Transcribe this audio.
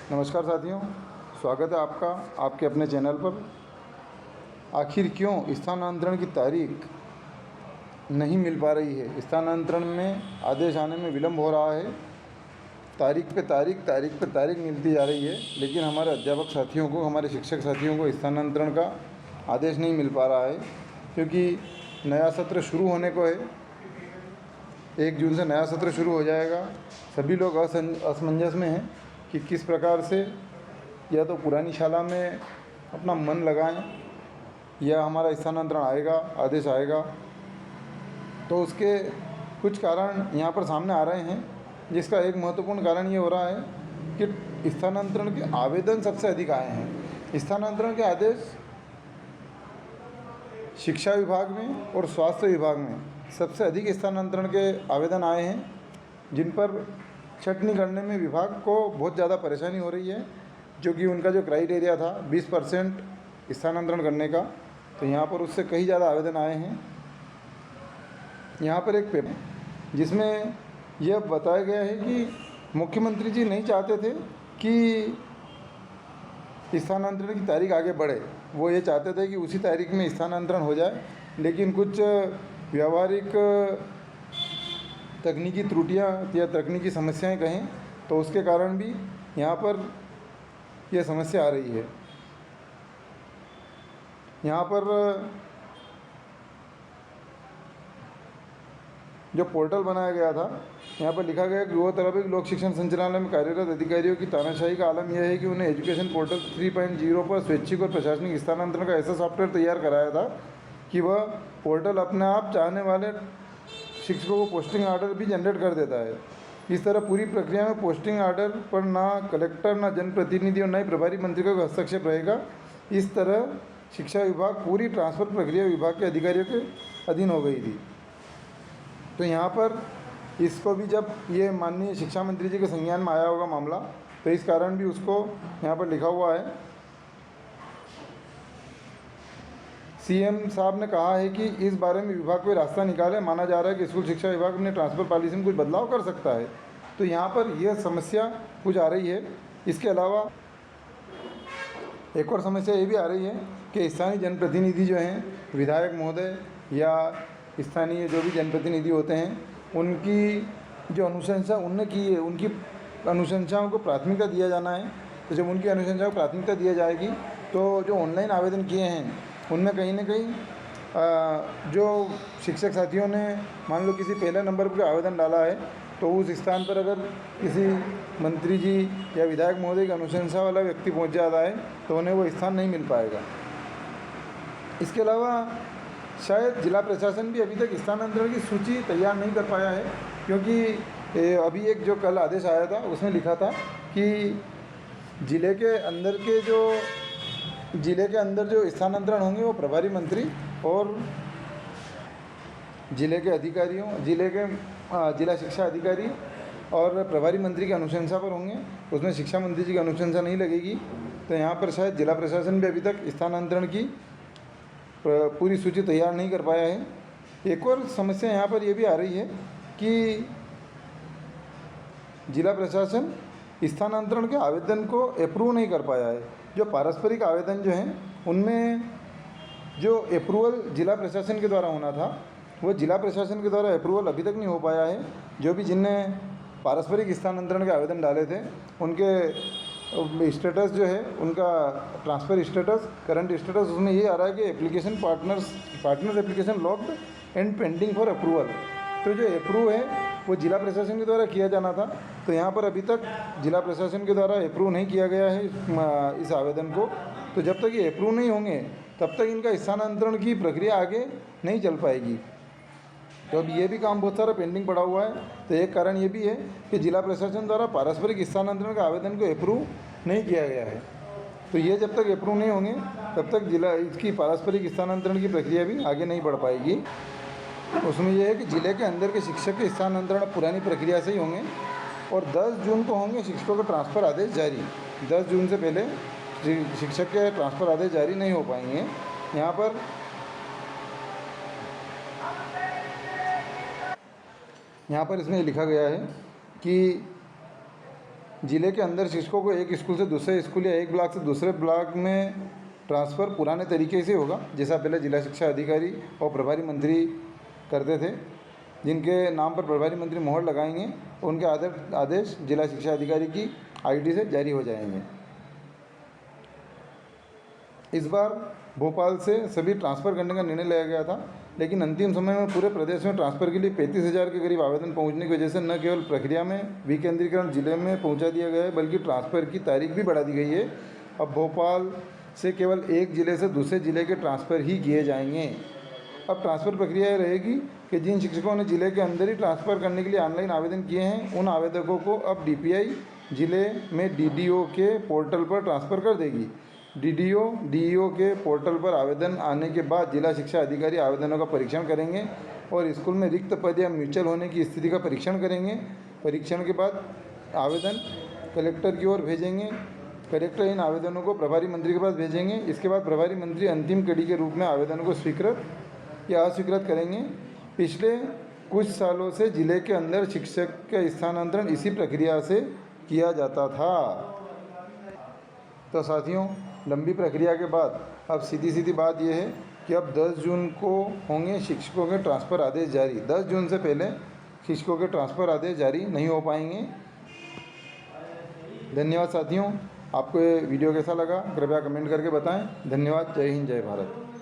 नमस्कार साथियों, स्वागत है आपका आपके अपने चैनल पर। आखिर क्यों स्थानांतरण की तारीख नहीं मिल पा रही है? स्थानांतरण में आदेश आने में विलम्ब हो रहा है। तारीख पे तारीख मिलती जा रही है, लेकिन हमारे अध्यापक साथियों को, हमारे शिक्षक साथियों को स्थानांतरण का आदेश नहीं मिल पा रहा है, क्योंकि नया सत्र शुरू होने को है। 1 जून से नया सत्र शुरू हो जाएगा। सभी लोग असमंजस में हैं कि किस प्रकार से या तो पुरानी शाला में अपना मन लगाएं या हमारा स्थानांतरण आएगा, आदेश आएगा। तो उसके कुछ कारण यहाँ पर सामने आ रहे हैं, जिसका एक महत्वपूर्ण कारण ये हो रहा है कि स्थानांतरण के आवेदन सबसे अधिक आए हैं। स्थानांतरण के आदेश शिक्षा विभाग में और स्वास्थ्य विभाग में सबसे अधिक स्थानांतरण के आवेदन आए हैं, जिन पर छंटनी करने में विभाग को बहुत ज़्यादा परेशानी हो रही है, जो कि उनका जो क्राइटेरिया था 20% स्थानांतरण करने का, तो यहाँ पर उससे कहीं ज़्यादा आवेदन आए हैं। यहाँ पर एक पेपर जिसमें यह बताया गया है कि मुख्यमंत्री जी नहीं चाहते थे कि स्थानांतरण की तारीख आगे बढ़े। वो ये चाहते थे कि उसी तारीख में स्थानांतरण हो जाए, लेकिन कुछ व्यावहारिक तकनीकी त्रुटियां या तकनीकी समस्याएं कहें तो उसके कारण भी यहाँ पर यह समस्या आ रही है। यहाँ पर जो पोर्टल बनाया गया था, यहाँ पर लिखा गया कि गृह लोक शिक्षण संचालनालय में कार्यरत अधिकारियों की तानाशाही का आलम यह है कि उन्हें एजुकेशन पोर्टल 3.0 पर स्वैच्छिक और प्रशासनिक स्थानांतरण का ऐसा सॉफ्टवेयर तैयार कराया था कि वह पोर्टल अपने आप चाहने वाले शिक्षकों को पोस्टिंग आर्डर भी जनरेट कर देता है। इस तरह पूरी प्रक्रिया में पोस्टिंग आर्डर पर ना कलेक्टर, ना जनप्रतिनिधि और ना ही प्रभारी मंत्री का हस्तक्षेप रहेगा। इस तरह शिक्षा विभाग पूरी ट्रांसफ़र प्रक्रिया विभाग के अधिकारियों के अधीन हो गई थी। तो यहाँ पर इसको भी जब ये माननीय शिक्षा मंत्री जी के संज्ञान में आया होगा मामला, तो इस कारण भी उसको यहाँ पर लिखा हुआ है। सीएम साहब ने कहा है कि इस बारे में विभाग कोई रास्ता निकाले। माना जा रहा है कि स्कूल शिक्षा विभाग अपने ट्रांसफ़र पॉलिसी में कुछ बदलाव कर सकता है। तो यहाँ पर यह समस्या कुछ आ रही है। इसके अलावा एक और समस्या ये भी आ रही है कि स्थानीय जनप्रतिनिधि जो हैं, विधायक महोदय या स्थानीय जो भी जनप्रतिनिधि होते हैं, उनकी जो अनुशंसा उनने की है, उनकी अनुशंसाओं को प्राथमिकता दिया जाना है। तो जब उनकी अनुशंसा को प्राथमिकता दिया जाएगी, तो जो ऑनलाइन आवेदन किए हैं उनमें कहीं ना कहीं जो शिक्षक साथियों ने मान लो किसी पहले नंबर पर आवेदन डाला है, तो उस स्थान पर अगर किसी मंत्री जी या विधायक महोदय की अनुशंसा वाला व्यक्ति पहुंच जाता है, तो उन्हें वो स्थान नहीं मिल पाएगा। इसके अलावा शायद जिला प्रशासन भी अभी तक स्थानांतरण की सूची तैयार नहीं कर पाया है, क्योंकि अभी एक जो कल आदेश आया था उसमें लिखा था कि ज़िले के अंदर जो स्थानांतरण होंगे वो प्रभारी मंत्री और ज़िले के अधिकारियों, जिला शिक्षा अधिकारी और प्रभारी मंत्री की अनुशंसा पर होंगे। उसमें शिक्षा मंत्री जी की अनुशंसा नहीं लगेगी। तो यहाँ पर शायद जिला प्रशासन भी अभी तक स्थानांतरण की पूरी सूची तैयार नहीं कर पाया है। एक और समस्या यहाँ पर ये भी आ रही है कि जिला प्रशासन स्थानांतरण के आवेदन को अप्रूव नहीं कर पाया है। जो पारस्परिक आवेदन जो हैं, उनमें जो अप्रूवल जिला प्रशासन के द्वारा होना था, वो जिला प्रशासन के द्वारा अप्रूवल अभी तक नहीं हो पाया है। जो भी जिनने पारस्परिक स्थानांतरण के आवेदन डाले थे, उनके स्टेटस जो है, उनका ट्रांसफ़र स्टेटस, करंट स्टेटस, उसमें ये आ रहा है कि application partners application locked and pending for approval. तो जो अप्रूव है वो जिला प्रशासन के द्वारा किया जाना था। तो यहाँ पर अभी तक जिला प्रशासन के द्वारा अप्रूव नहीं किया गया है इस आवेदन को। तो जब तक ये अप्रूव नहीं होंगे, तब तक इनका स्थानांतरण की प्रक्रिया आगे नहीं चल पाएगी। तो अब ये भी काम बहुत सारा पेंडिंग पड़ा हुआ है। तो एक कारण ये भी है कि जिला प्रशासन द्वारा पारस्परिक स्थानांतरण का आवेदन को अप्रूव नहीं किया गया है। तो ये जब तक अप्रूव नहीं होंगे, तब तक इसकी पारस्परिक स्थानांतरण की प्रक्रिया भी आगे नहीं बढ़ पाएगी। उसमें यह है कि ज़िले के अंदर के शिक्षक के स्थानांतरण पुरानी प्रक्रिया से ही होंगे और 10 जून को होंगे शिक्षकों के ट्रांसफ़र आदेश जारी। 10 जून से पहले शिक्षक के ट्रांसफ़र आदेश जारी नहीं हो पाएंगे। यहाँ पर इसमें लिखा गया है कि जिले के अंदर शिक्षकों को एक स्कूल से दूसरे स्कूल या एक ब्लॉक से दूसरे ब्लॉक में ट्रांसफ़र पुराने तरीके से होगा, जैसा पहले जिला शिक्षा अधिकारी और प्रभारी मंत्री करते थे। जिनके नाम पर प्रभारी मंत्री मोहर लगाएंगे उनके आदेश जिला शिक्षा अधिकारी की आईडी से जारी हो जाएंगे। इस बार भोपाल से सभी ट्रांसफ़र करने का निर्णय लिया गया था, लेकिन अंतिम समय में पूरे प्रदेश में ट्रांसफ़र के लिए 35,000 के करीब आवेदन पहुंचने की वजह से न केवल प्रक्रिया में विकेंद्रीकरण जिले में पहुंचा दिया गया है, बल्कि ट्रांसफ़र की तारीख भी बढ़ा दी गई है। अब भोपाल से केवल एक ज़िले से दूसरे ज़िले के ट्रांसफ़र ही किए जाएंगे। अब ट्रांसफ़र प्रक्रिया यह रहेगी कि जिन शिक्षकों ने ज़िले के अंदर ही ट्रांसफ़र करने के लिए ऑनलाइन आवेदन किए हैं, उन आवेदकों को अब DPI ज़िले में DDO के पोर्टल पर ट्रांसफ़र कर देगी। DDO के पोर्टल पर आवेदन आने के बाद जिला शिक्षा अधिकारी आवेदनों का परीक्षण करेंगे और स्कूल में रिक्त पद या म्यूचुअल होने की स्थिति का परीक्षण करेंगे। परीक्षण के बाद आवेदन कलेक्टर की ओर भेजेंगे। कलेक्टर इन आवेदनों को प्रभारी मंत्री के पास भेजेंगे। इसके बाद प्रभारी मंत्री अंतिम कड़ी के रूप में आवेदनों को स्वीकृत या अस्वीकृत करेंगे। पिछले कुछ सालों से जिले के अंदर शिक्षक का स्थानांतरण इसी प्रक्रिया से किया जाता था। तो साथियों, लंबी प्रक्रिया के बाद अब सीधी बात यह है कि अब 10 जून को होंगे शिक्षकों के ट्रांसफ़र आदेश जारी। 10 जून से पहले शिक्षकों के ट्रांसफ़र आदेश जारी नहीं हो पाएंगे। धन्यवाद साथियों। आपको ये वीडियो कैसा लगा कृपया कमेंट करके बताएं। धन्यवाद। जय हिंद, जय भारत।